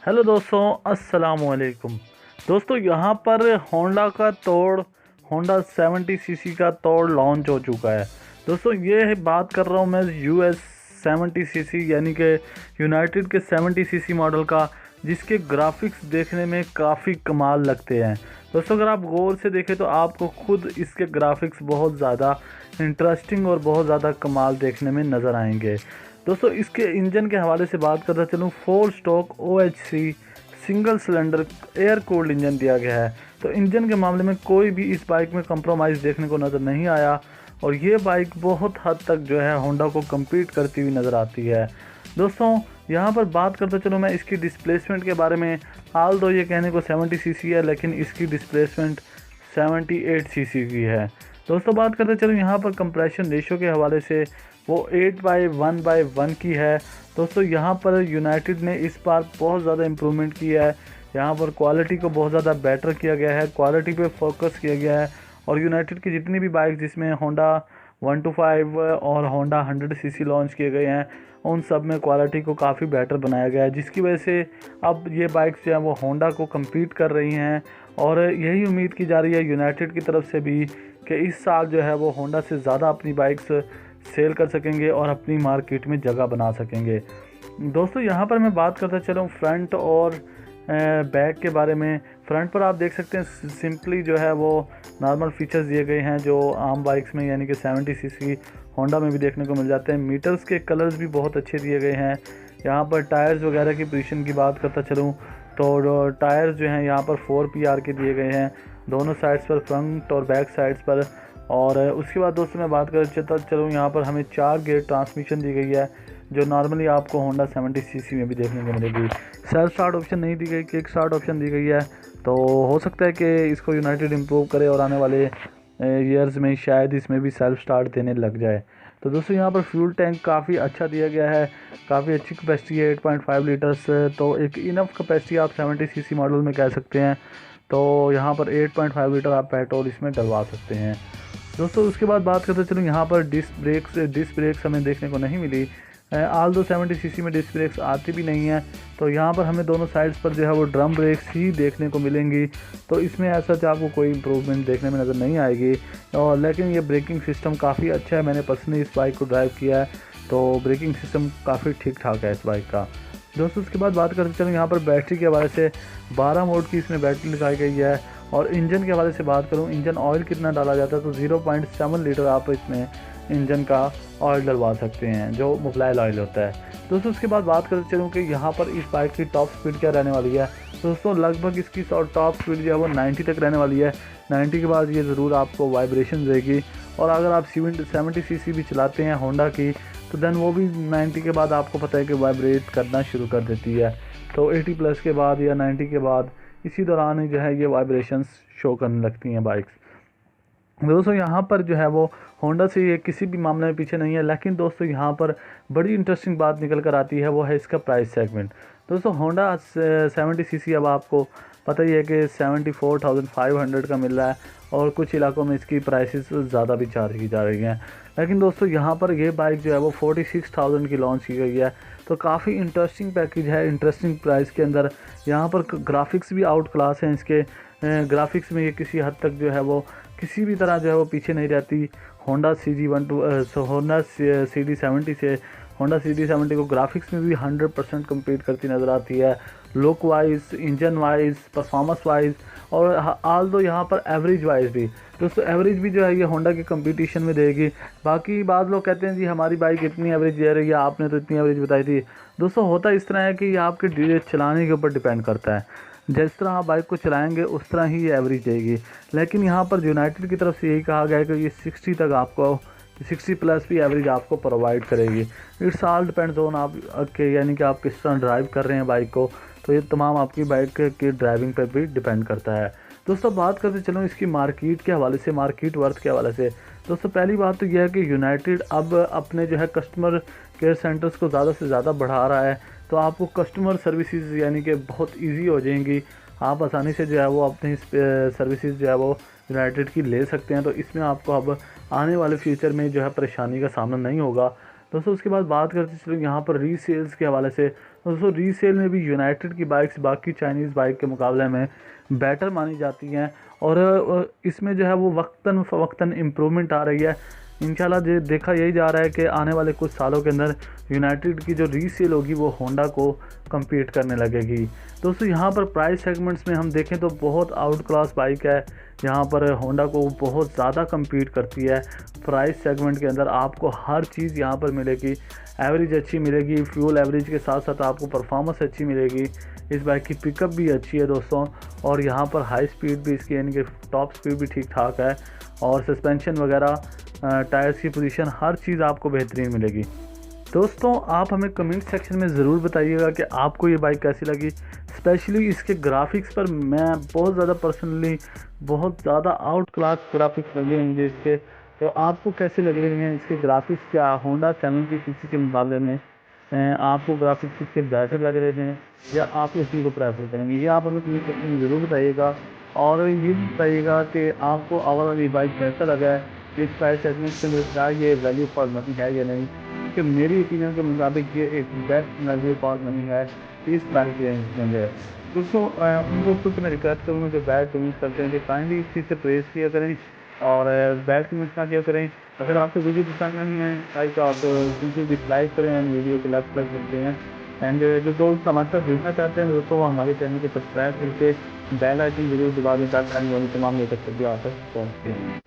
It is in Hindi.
हेलो दोस्तों, अस्सलाम वालेकुम। दोस्तों यहाँ पर होंडा 70 सीसी का तोड़ लॉन्च हो चुका है। दोस्तों ये बात कर रहा हूँ मैं US 70 सीसी यानी कि यूनाइटेड के 70 सीसी मॉडल का, जिसके ग्राफिक्स देखने में काफ़ी कमाल लगते हैं। दोस्तों अगर आप गौर से देखें तो आपको खुद इसके ग्राफिक्स बहुत ज़्यादा इंटरेस्टिंग और बहुत ज़्यादा कमाल देखने में नज़र आएंगे। दोस्तों इसके इंजन के हवाले से बात करता चलूँ, 4 stroke OHC single cylinder air cooled engine दिया गया है। तो इंजन के मामले में कोई भी इस बाइक में कंप्रोमाइज़ देखने को नज़र नहीं आया और ये बाइक बहुत हद तक जो है होंडा को कम्पीट करती हुई नज़र आती है। दोस्तों यहाँ पर बात करता चलूँ मैं इसकी डिस्प्लेसमेंट के बारे में। हाल तो ये कहने को 70 सीसी है, लेकिन इसकी डिस्प्लेसमेंट 78 सीसी की है। दोस्तों बात करते चलूँ यहाँ पर कंप्रेशन रेशो के हवाले से, वो 8/1/1 की है। दोस्तों यहाँ पर यूनाइटेड ने इस बार बहुत ज़्यादा इम्प्रूवमेंट किया है। यहाँ पर क्वालिटी को बहुत ज़्यादा बेटर किया गया है, क्वालिटी पे फोकस किया गया है। और यूनाइटेड की जितनी भी बाइक जिसमें होंडा 125 और होंडा 100 सीसी लॉन्च किए गए हैं, उन सब में क्वालिटी को काफ़ी बेटर बनाया गया है, जिसकी वजह से अब ये बाइक्स जो है वो होंडा को कम्पीट कर रही हैं। और यही उम्मीद की जा रही है यूनाइटेड की तरफ से भी कि इस साल जो है वो होंडा से ज़्यादा अपनी बाइक्स सेल कर सकेंगे और अपनी मार्केट में जगह बना सकेंगे। दोस्तों यहाँ पर मैं बात करता चलूँ फ्रंट और बैक के बारे में। फ्रंट पर आप देख सकते हैं सिंपली जो है वो नॉर्मल फीचर्स दिए गए हैं जो आम बाइक्स में यानी कि 70 सीसी होंडा में भी देखने को मिल जाते हैं। मीटर्स के कलर्स भी बहुत अच्छे दिए गए हैं। यहाँ पर टायर्स वगैरह की पोजीशन की बात करता चलूँ तो टायर्स जो हैं यहाँ पर 4PR के दिए गए हैं दोनों साइड्स पर, फ्रंट और बैक साइड्स पर। और उसके बाद दोस्तों मैं बात कर चलूँ यहाँ पर हमें 4 गियर ट्रांसमिशन दी गई है, जो नॉर्मली आपको होंडा 70 सीसी में भी देखने को मिलेगी। सेल्फ स्टार्ट ऑप्शन नहीं दी गई, किक स्टार्ट ऑप्शन दी गई है। तो हो सकता है कि इसको यूनाइटेड इम्प्रूव करे और आने वाले ईयर्स में शायद इसमें भी सेल्फ स्टार्ट देने लग जाए। तो दोस्तों यहाँ पर फ्यूल टैंक काफ़ी अच्छा दिया गया है, काफ़ी अच्छी कैपेसिटी है 8.5 लीटर्स। तो एक इनफ कैपेसिटी आप 70 सीसी मॉडल में कह सकते हैं। तो यहाँ पर 8.5 लीटर आप पेट्रोल इसमें डलवा सकते हैं। दोस्तों उसके बाद बात करते चलूँ यहाँ पर डिस्क ब्रेक्स हमें देखने को नहीं मिली। आल दो 70 सीसी में डिस्क ब्रेक्स आती भी नहीं है। तो यहाँ पर हमें दोनों साइड्स पर जो है वो ड्रम ब्रेक्स ही देखने को मिलेंगी। तो इसमें ऐसा आपको कोई इम्प्रूवमेंट देखने में नज़र नहीं आएगी। और लेकिन ये ब्रेकिंग सिस्टम काफ़ी अच्छा है, मैंने पर्सनली इस बाइक को ड्राइव किया है तो ब्रेकिंग सिस्टम काफ़ी ठीक ठाक है इस बाइक का। दोस्तों उसके बाद बात करते चलूँ यहाँ पर बैटरी के हवाले से, 12 मोड की इसमें बैटरी लगाई गई है। और इंजन के हवाले से बात करूँ, इंजन ऑयल कितना डाला जाता है तो 0.7 लीटर आप इसमें इंजन का ऑयल डलवा सकते हैं, जो मोबिलाइल ऑयल होता है। दोस्तों उसके बाद बात करते चलूँ कि यहाँ पर इस बाइक की टॉप स्पीड क्या रहने वाली है। दोस्तों लगभग इसकी टॉप स्पीड जो है वो 90 तक रहने वाली है। 90 के बाद ये ज़रूर आपको वाइब्रेशन देगी। और अगर आप 70 सीसी भी चलाते हैं होंडा की तो देन वो भी 90 के बाद आपको पता है कि वाइब्रेट करना शुरू कर देती है। तो 80+ के बाद या 90 के बाद इसी दौरान ही जो है ये वाइब्रेशंस शो करने लगती हैं बाइक्स। दोस्तों यहाँ पर जो है वो होंडा से ये किसी भी मामले में पीछे नहीं है। लेकिन दोस्तों यहाँ पर बड़ी इंटरेस्टिंग बात निकल कर आती है, वो है इसका प्राइस सेगमेंट। दोस्तों होंडा 70 सीसी अब आपको पता ही है कि 74,500 का मिल रहा है और कुछ इलाकों में इसकी प्राइसेस ज़्यादा भी चार्ज की जा रही हैं। लेकिन दोस्तों यहाँ पर ये बाइक जो है वो 46,000 की लॉन्च की गई है। तो काफ़ी इंटरेस्टिंग पैकेज है, इंटरेस्टिंग प्राइस के अंदर। यहाँ पर ग्राफिक्स भी आउट क्लास हैं इसके। ग्राफिक्स में ये किसी हद तक जो है वो किसी भी तरह जो है वो पीछे नहीं रहती होंडा CD70 से। होंडा CD70 को ग्राफिक्स में भी 100% कम्पीट करती नज़र आती है, look wise, engine wise, performance wise और आल दो यहाँ पर एवरेज वाइज भी। दोस्तों एवरेज भी जो है ये होंडा के कंपटीशन में देगी। बाकी बाद लोग कहते हैं जी हमारी बाइक इतनी एवरेज दे रही है, आपने तो इतनी एवरेज बताई थी। दोस्तों होता इस तरह है कि ये आपके चलाने के ऊपर डिपेंड करता है, जिस तरह आप बाइक को चलाएंगे उस तरह ही ये एवरेज देगी। लेकिन यहाँ पर यूनाइटेड की तरफ से यही कहा गया है कि ये 60 तक आपको 60+ भी एवरेज आपको प्रोवाइड करेगी। इट्स ऑल डिपेंड्स ऑन आप के यानी कि आप किस तरह ड्राइव कर रहे हैं बाइक को। तो ये तमाम आपकी बाइक की ड्राइविंग पर भी डिपेंड करता है। दोस्तों बात करते चलो इसकी मार्केट के हवाले से, मार्केट वर्थ के हवाले से। दोस्तों पहली बात तो यह है कि यूनाइटेड अब अपने जो है कस्टमर केयर सेंटर्स को ज़्यादा से ज़्यादा बढ़ा रहा है। तो आपको कस्टमर सर्विसेज यानी कि बहुत इजी हो जाएंगी, आप आसानी से जो है वो अपनी सर्विसेज जो है वो यूनाइटेड की ले सकते हैं। तो इसमें आपको अब आने वाले फ्यूचर में जो है परेशानी का सामना नहीं होगा। दोस्तों उसके बाद बात करते चलो यहाँ पर रीसेल्स के हवाले से। दोस्तों रीसेल में भी यूनाइटेड की बाइक्स बाकी चाइनीज़ बाइक के मुकाबले में बेटर मानी जाती हैं, और इसमें जो है वो वक्तन इम्प्रूवमेंट आ रही है। इंशाल्लाह देखा यही जा रहा है कि आने वाले कुछ सालों के अंदर यूनाइटेड की जो रीसेल होगी वो होंडा को compete करने लगेगी। दोस्तों यहाँ पर प्राइस सेगमेंट्स में हम देखें तो बहुत आउट क्लास बाइक है, यहाँ पर होंडा को बहुत ज़्यादा compete करती है। प्राइस सेगमेंट के अंदर आपको हर चीज़ यहाँ पर मिलेगी, एवरेज अच्छी मिलेगी, फ्यूल एवरेज के साथ साथ आपको परफॉर्मेंस अच्छी मिलेगी। इस बाइक की पिकअप भी अच्छी है दोस्तों, और यहाँ पर हाई स्पीड भी इसकी यानी कि टॉप स्पीड भी ठीक ठाक है, और सस्पेंशन वगैरह टायर्स की पोजीशन हर चीज़ आपको बेहतरीन मिलेगी। दोस्तों आप हमें कमेंट सेक्शन में ज़रूर बताइएगा कि आपको ये बाइक कैसी लगी। स्पेशली इसके ग्राफिक्स पर मैं बहुत ज़्यादा पर्सनली बहुत ज़्यादा आउट क्लास ग्राफिक्स लगे मुझे इसके। तो आपको कैसे लग रहे हैं इसके ग्राफिक्स? क्या होंडा 70cc के मुकाबले में आपको ग्राफिक्स इसके बेहतर लग रहे हैं, या आप इसी को प्रेफर करेंगे? ये आप हमें कमेंट सेक्शन में ज़रूर बताइएगा, और ये भी बताइएगा कि आपको ओवरऑल ये बाइक कैसा लगा है, इस प्राइस सेगमेंट के अंदर क्या ये वैल्यू फॉर मनी है या नहीं। कि मेरी ओपिनियन के मुताबिक ये एक बेस्ट वैल्यू फॉर मनी है इस प्राइस रेंज के अंदर। दोस्तों उन दोस्तों से मैं रिक्वेस्ट करूँगा जो बैड कमेंट करते हैं कि काइंडली इस चीज़ से प्रेस किया करें, और बैड कमेंट ना किया करें। अगर आपको वीडियो पसंद नहीं है लाइक आप बिल्कुल डिसलाइक करें, वीडियो को लेफ्ट कर सकते हैं। एंड जो दोस्त हमारे साथ जुड़ना चाहते हैं दोस्तों, वो हमारे चैनल को सब्सक्राइब करके बेल आइकन जरूर दबा दें ताकि आने वाली तमाम लेटेस्ट वीडियो आप तक पहुँचते हैं।